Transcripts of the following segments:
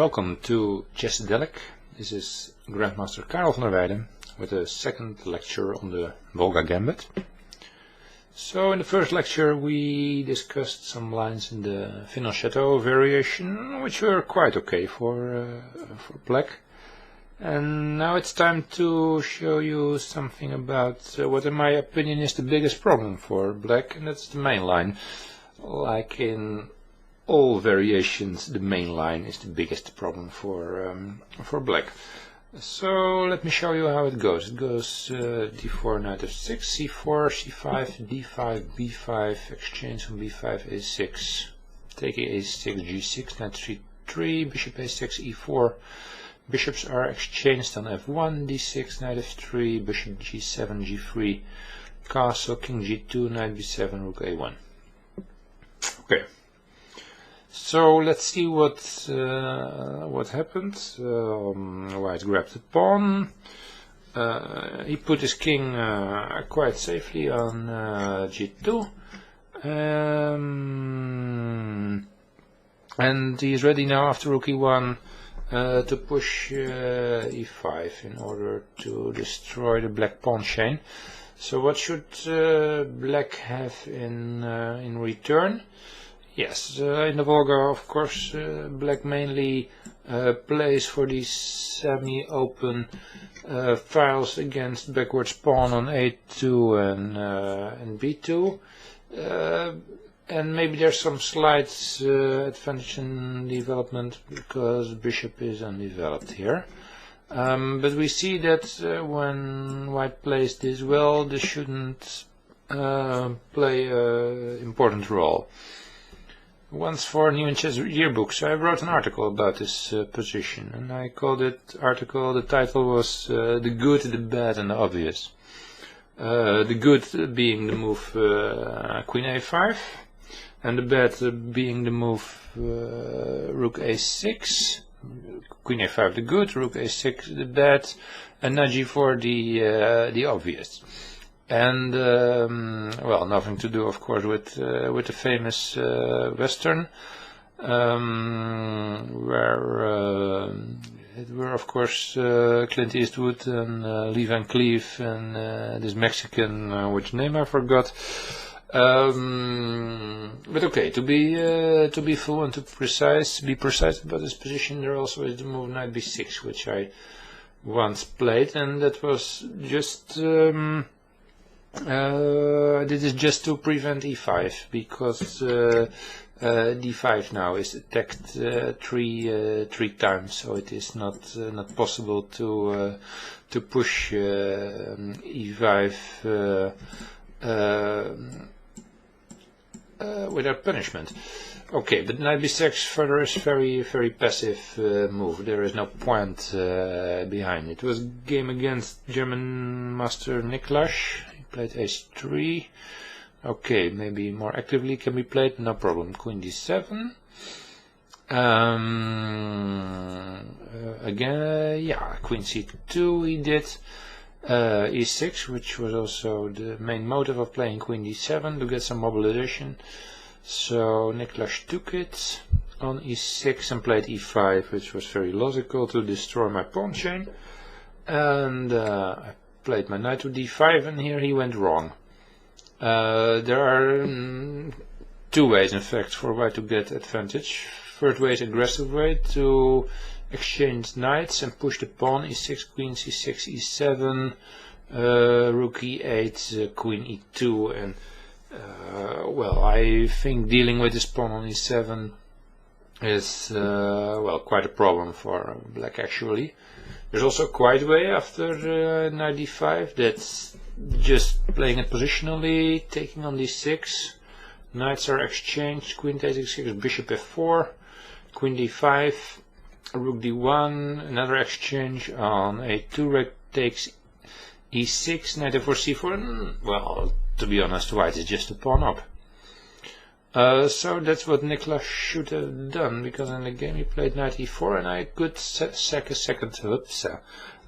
Welcome to Chess-Delic. This is Grandmaster Karel van der Weide with a second lecture on the Wolga Gambit. So in the first lecture we discussed some lines in the Final Chateau variation, which were quite okay for black. And now it's time to show you something about what in my opinion is the biggest problem for black, and that's the main line. Like in all variations, the main line is the biggest problem for black. So let me show you how it goes. It goes d4, knight f6, c4, c5, d5, b5, exchange on b5, a6, taking a6, g6, knight c3, bishop a6, e4. Bishops are exchanged on f1, d6, knight f3, bishop g7, g3, castle, king g2, knight b7, rook a1. Okay. So let's see what happened. White grabbed the pawn. He put his king quite safely on g2, and he is ready now after rook e1 to push e5 in order to destroy the black pawn chain. So what should black have in return? Yes, in the Wolga, of course, black mainly plays for these semi-open files against backwards pawn on a2 and b2. And maybe there's some slight advantage in development because bishop is undeveloped here. But we see that when white plays this well, this shouldn't play an important role. Once for New in Chess yearbooks, I wrote an article about this position, and I called it article. The title was "The Good, the Bad, and the Obvious." The good being the move Queen a5, and the bad being the move Rook a6. Queen a5 the good, Rook a6 the bad, and knight g4 the obvious. And well, nothing to do, of course, with the famous Western, where it were, of course, Clint Eastwood and Lee Van Cleef and this Mexican, which name I forgot. But okay, to be full and be precise about this position, there also is the move knight b6, which I once played, and that was just. This is just to prevent e5, because d5 now is attacked three times, so it is not possible to push e5 without punishment. Okay, but knight b6 further is very passive move. There is no point behind it. It was a game against German master Niklas. Played h3. Okay, maybe more actively can be played, no problem. Queen d7. Again, yeah, Queen c2 he did. e6, which was also the main motive of playing Queen d7, to get some mobilization. So Niklas took it on e6 and played e5, which was very logical to destroy my pawn chain. And I played my knight to d5, and here he went wrong. There are two ways, in fact, for white to get advantage. First way is aggressive way, to exchange knights and push the pawn, e6, queen c6, e7, rook e8, queen e2, and well, I think dealing with this pawn on e7 is well, quite a problem for black actually. There's also a quiet way after knight d5, that's just playing it positionally, taking on d6, knights are exchanged, queen takes e6, bishop f4, queen d5, rook d1, another exchange on a2, red takes e6, knight f4, c4, and, well, to be honest, white is just a pawn up. So that's what Niklas should have done, because in the game he played knight e4, and I could sack a second.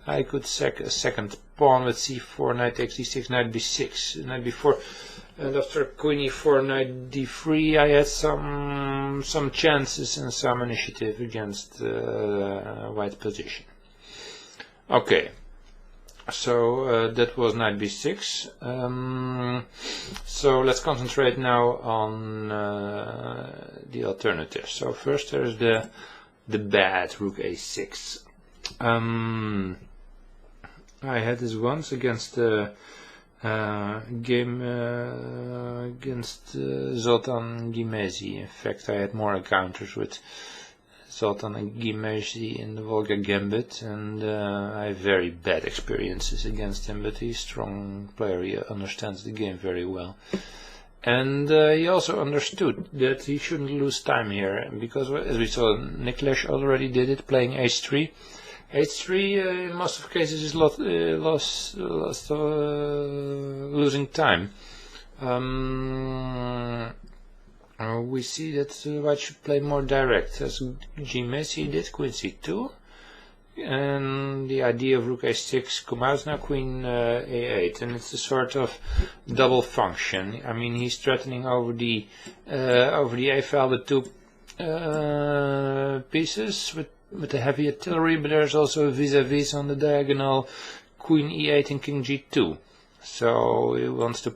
I could sack a second pawn with c4, knight takes d6, knight b6, knight b4. And after queen e4, knight d3, I had some chances and some initiative against white position. Okay, so that was knight b6. So let's concentrate now on the alternatives. So first there's the bad rook a6. I had this once against game against Zoltan Gimezi. In fact, I had more encounters with Zoltan and Gimezi in the Wolga Gambit, and I have very bad experiences against him, but he's a strong player, he understands the game very well. And he also understood that he shouldn't lose time here, because as we saw, Niklas already did it, playing h3. h3 in most of cases is losing time. We see that white should play more direct, as Gimezi did, queen c2. And the idea of rook a6 come out now, queen a8, and it's a sort of double function. I mean, he's threatening over the a file with two pieces with the heavy artillery, but there's also a vis-a-vis on the diagonal, queen e8 and king g2. So he wants to.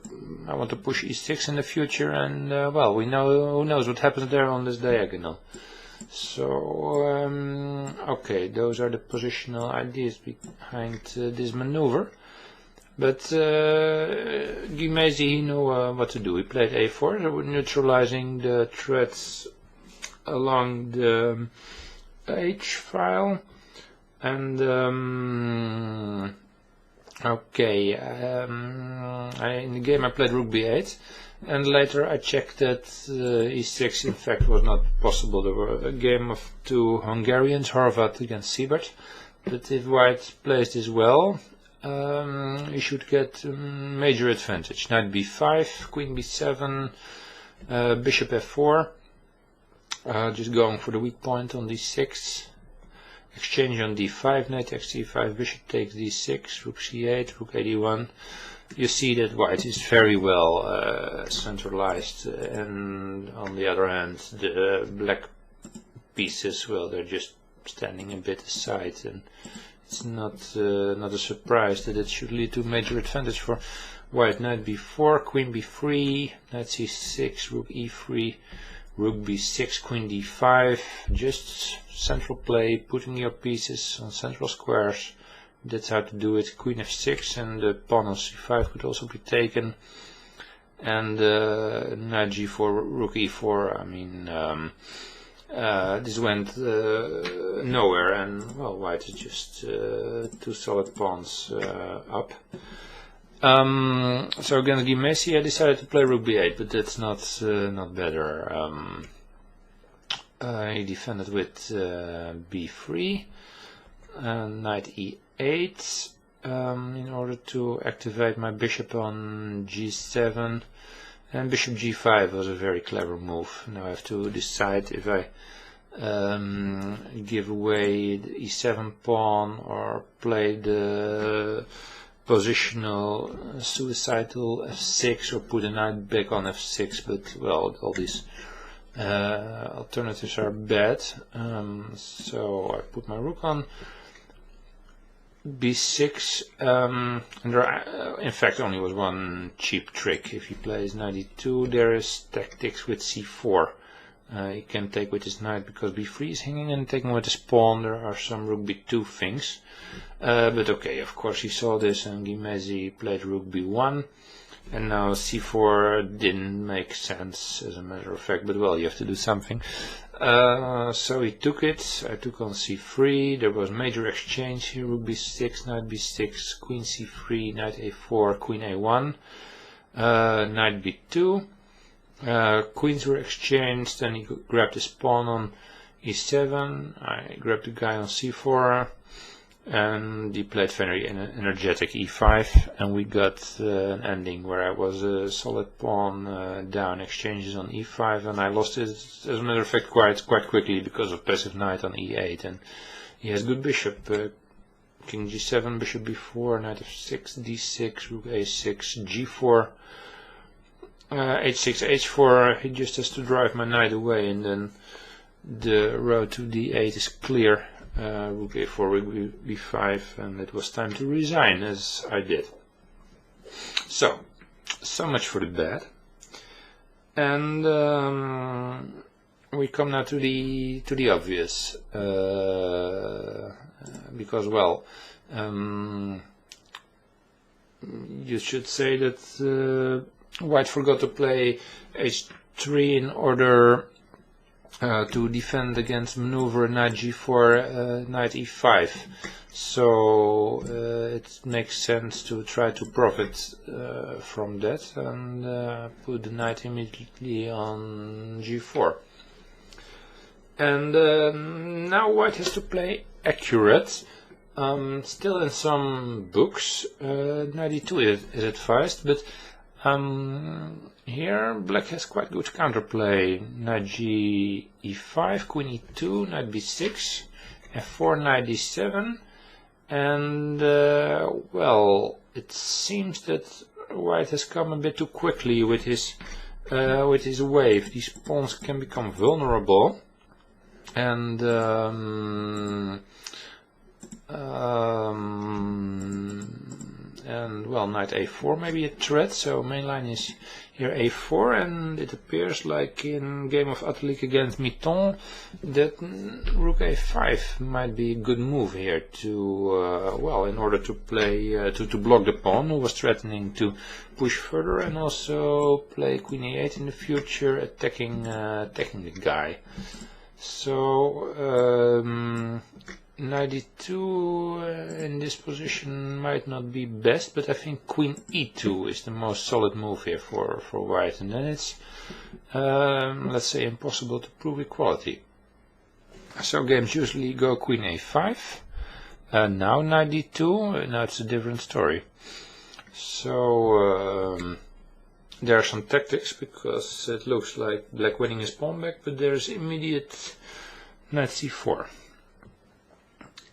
I want to push e6 in the future, and well, we know who knows what happens there on this diagonal. So okay, those are the positional ideas behind this maneuver. But Gimezi, he knew what to do. He played a4, so neutralizing the threats along the h file, and okay, in the game I played rook b8, and later I checked that e6 in fact was not possible. There were a game of two Hungarians, Horvat against Siebert, but if white plays this well, he should get major advantage. Knight b5, queen b7, bishop f4, just going for the weak point on d6, exchange on d5, knight takes d5, bishop takes d6, rook c8, rook a1. You see that white is very well centralized, and on the other hand the black pieces, well, they're just standing a bit aside, and it's not a surprise that it should lead to major advantage for white. Knight b4, queen b3, knight c6, rook e3, rook b6, queen d5, just central play, putting your pieces on central squares. That's how to do it. Queen f6, and the pawn on c5 could also be taken, and knight g4, rook e4. I mean, this went nowhere, and well, white is just two solid pawns up. So against Gimezi, I decided to play rook b8, but that's not better. He defended with b3, knight e8, in order to activate my bishop on g7, and bishop g5 was a very clever move. Now I have to decide if I give away the e7 pawn or play the positional suicidal f6 or put a knight back on f6, but well, all these alternatives are bad. So I put my rook on b6, and there in fact only was one cheap trick. If he plays knight e2, there is tactics with c4. He can take with his knight because b3 is hanging, and taking with his pawn there are some rook b2 things. But okay, of course he saw this, and Gimezi played rook b1, and now c4 didn't make sense as a matter of fact, but well, you have to do something. So he took it, I took on c3, there was major exchange here, rook b6, knight b6, queen c3, knight a4, queen a1, knight b2, queens were exchanged, and he grabbed his pawn on e7, I grabbed the guy on c4, and he played very energetic e5, and we got an ending where I was a solid pawn down, exchanges on e5, and I lost it as a matter of fact quite quickly because of passive knight on e8, and he has good bishop, king g7, bishop b4, knight f6, d6, rook a6, g4, h6, h4, he just has to drive my knight away, and then the road to d8 is clear. Rook a4, rook b5, and it was time to resign, as I did. So much for the bad. And we come now to the obvious, because, well, you should say that White forgot to play h3 in order to defend against maneuver knight g4, knight e5. So it makes sense to try to profit from that and put the knight immediately on g4. And now White has to play accurate. Still in some books, knight e2 is advised, but here Black has quite good counterplay. Knight g e5, queen e2, knight b6, f4, knight d7, and well, it seems that White has come a bit too quickly with his wave. These pawns can become vulnerable, and well, knight a4 may be a threat, so main line is here a4, and it appears like in game of Atelier against Mitton that rook a5 might be a good move here to, well, in order to play, to block the pawn who was threatening to push further, and also play queen e8 in the future, attacking the guy. So knight e2 in this position might not be best, but I think queen e2 is the most solid move here for White, and then it's let's say impossible to prove equality. So games usually go queen a5, now knight d2, now it's a different story. So there are some tactics, because it looks like Black winning his pawn back, but there's immediate knight c4.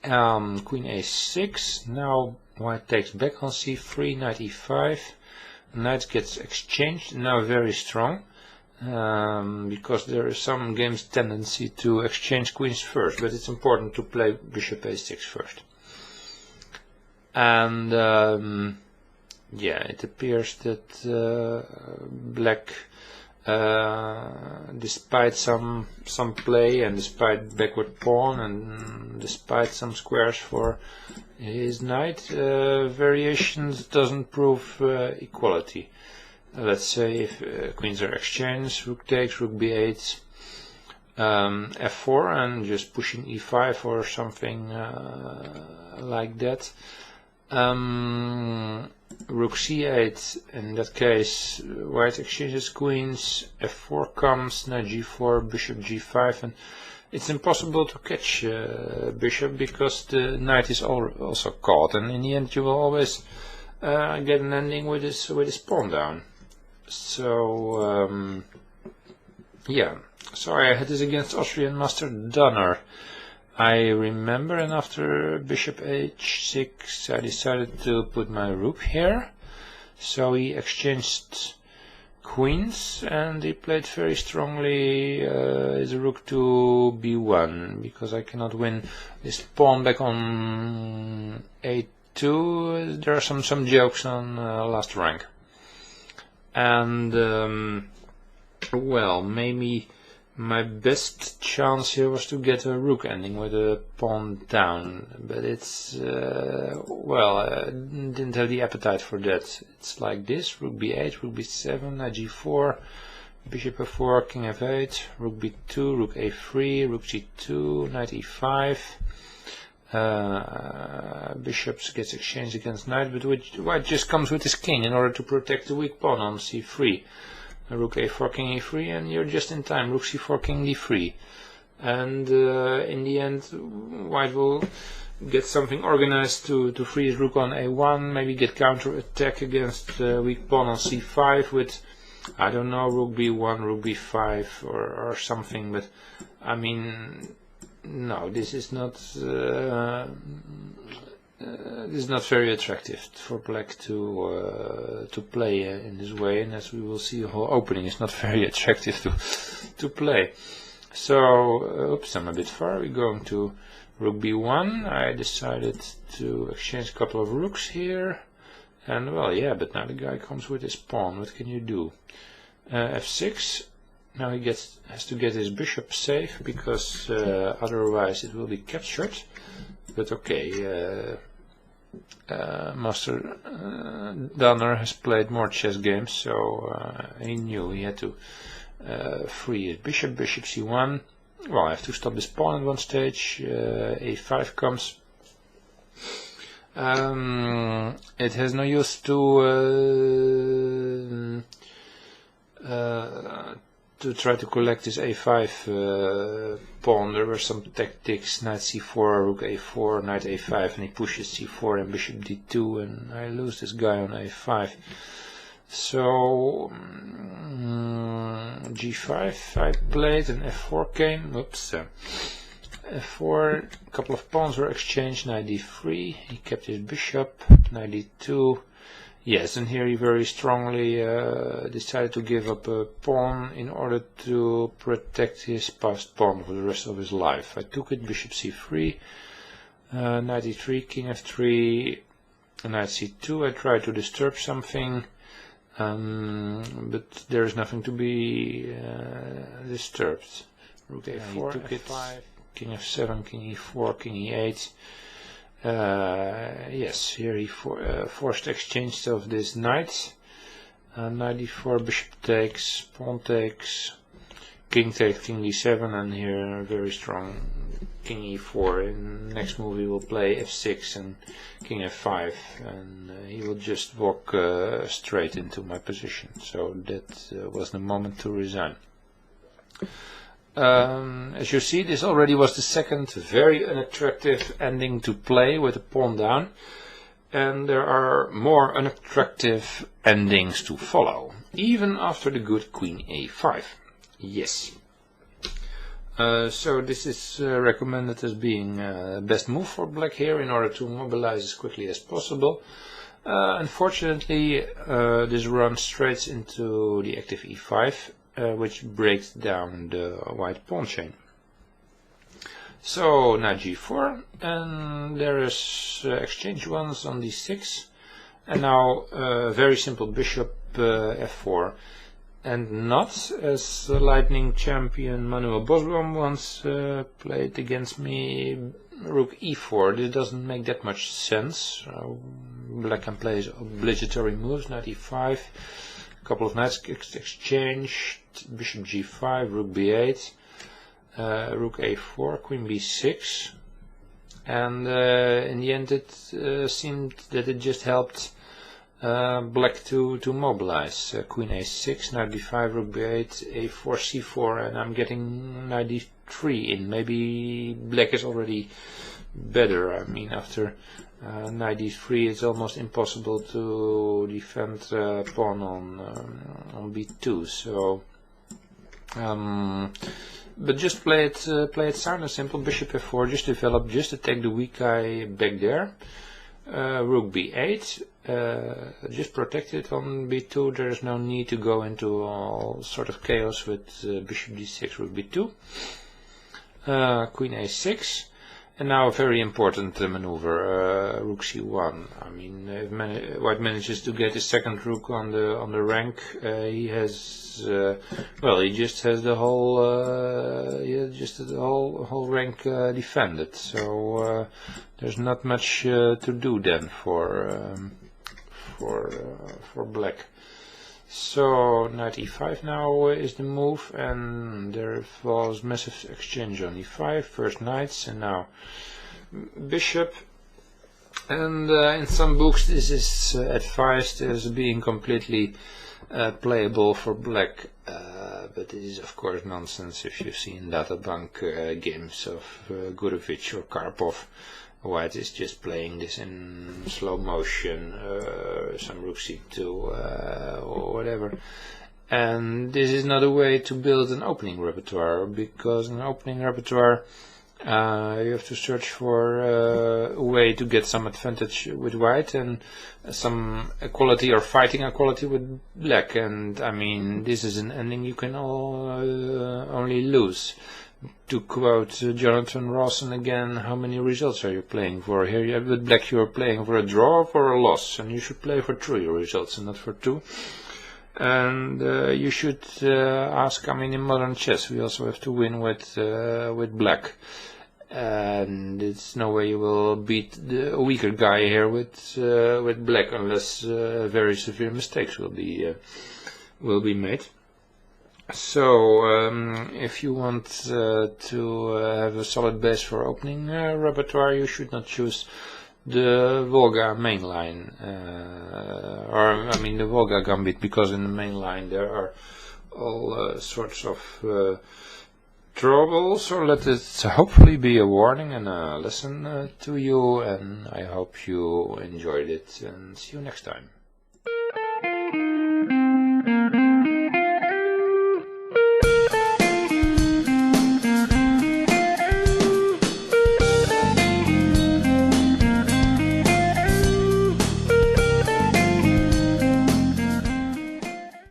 Queen a6, now White takes back on c3, knight e5, knight gets exchanged, now very strong, because there is some game's tendency to exchange queens first, but it's important to play bishop a6 first. And yeah, it appears that Black, despite some play and despite backward pawn and despite some squares for his knight, variations doesn't prove equality. Let's say if queens are exchanged, rook takes, rook b8, f4, and just pushing e5 or something like that. Rook c8, in that case White exchanges queens, f4 comes, knight g4, bishop g5, and it's impossible to catch bishop because the knight is also caught, and in the end you will always get an ending with his pawn down. So yeah, so I had this against Austrian master Donner, I remember, and after bishop h6 I decided to put my rook here. So he exchanged queens and he played very strongly his rook to b1, because I cannot win this pawn back on a2. There are some jokes on last rank. And well, maybe my best chance here was to get a rook ending with a pawn down, but it's well, I didn't have the appetite for that. It's like this: rook b8, rook b7, knight g4, bishop f4, king f8, rook b2, rook a3, rook g2, knight e5. Bishops gets exchanged against knight, but White just comes with his king in order to protect the weak pawn on c3. Rook a4, king e3, and you're just in time. Rook c4, king d3, and in the end White will get something organized to free his rook on a1, maybe get counter attack against weak pawn on c5 with, I don't know, rook b1, rook b5 or something. But I mean, no, this is not this is not very attractive for black to play in this way, and as we will see, the whole opening is not very attractive to play. So, oops, I'm a bit far. We're going to rook b1. I decided to exchange a couple of rooks here, and well, yeah, but now the guy comes with his pawn. What can you do? f6. Now he has to get his bishop safe, because otherwise it will be captured. But okay, Master Danner has played more chess games, so he knew he had to free his bishop. Bishop c1. Well, I have to stop this pawn at one stage. a5 comes. It has no use to try to collect this a5 pawn. There were some tactics: knight c4, rook a4, knight a5, and he pushes c4 and bishop d2, and I lose this guy on a5. So g5 I played, and f4 came. Oops. f4, a couple of pawns were exchanged. Knight d3, he kept his bishop. Knight d2. Yes, and here he very strongly decided to give up a pawn in order to protect his passed pawn for the rest of his life. I took it, bishop c3, knight e3, king f3, knight c2. I tried to disturb something, but there is nothing to be disturbed. Rook a4, took f5, king f7, king e4, king e8. Yes, here he forced exchange of this knight. Knight d4, bishop takes, pawn takes, king takes, king d7, and here very strong king e4. In next move he will play f6 and king f5, and he will just walk straight into my position. So that was the moment to resign. As you see, this already was the second very unattractive ending to play with a pawn down, and there are more unattractive endings to follow, even after the good queen a5. Yes. So this is recommended as being best move for black here in order to mobilize as quickly as possible. Unfortunately, this runs straight into the active e5. Which breaks down the white pawn chain. So now g4, and there is exchange ones on d6, and now very simple bishop f4, and not as the lightning champion Manuel Bosboom once played against me, rook e4. This doesn't make that much sense. Black can play his obligatory moves, knight e5. Couple of knights exchanged, bishop g5, rook b8, rook a4, queen b6, and in the end it seemed that it just helped black to mobilize. Queen a6, knight b5, rook b8, a4, c4, and I'm getting knight d3 in. Maybe black is already better. I mean, after knight d3 it's almost impossible to defend pawn on b2. So but just play it sound and simple. Bishop f4, just develop, just attack the weak guy back there. Rook b8, just protect it on b2. There is no need to go into all sort of chaos with bishop d6, rook b2. Queen a6. And now a very important maneuver, rook c1. I mean, if white manages to get his second rook on the rank, he has well, he just has the whole whole rank defended. So there's not much to do then for black. So knight e5 now is the move, and there was massive exchange on e5, first knights, and now bishop. And in some books this is advised as being completely playable for black, but it is of course nonsense. If you've seen databank games of Gurevich or Karpov, white is just playing this in slow motion, some rook c2 or whatever. And this is not a way to build an opening repertoire, because an opening repertoire You have to search for a way to get some advantage with white and some equality or fighting equality with black. And I mean, this is an ending you can only lose. To quote Jonathan Rawson again, how many results are you playing for? Here with black you are playing for a draw or for a loss, and you should play for 3 results and not for 2. And you should ask, I mean, in modern chess we also have to win with black, and it's no way you will beat the weaker guy here with black unless very severe mistakes will be made. So if you want to have a solid base for opening repertoire, you should not choose the Wolga main line, or I mean the Wolga Gambit, because in the main line there are all sorts of troubles. So let it hopefully be a warning and a lesson to you, and I hope you enjoyed it, and see you next time.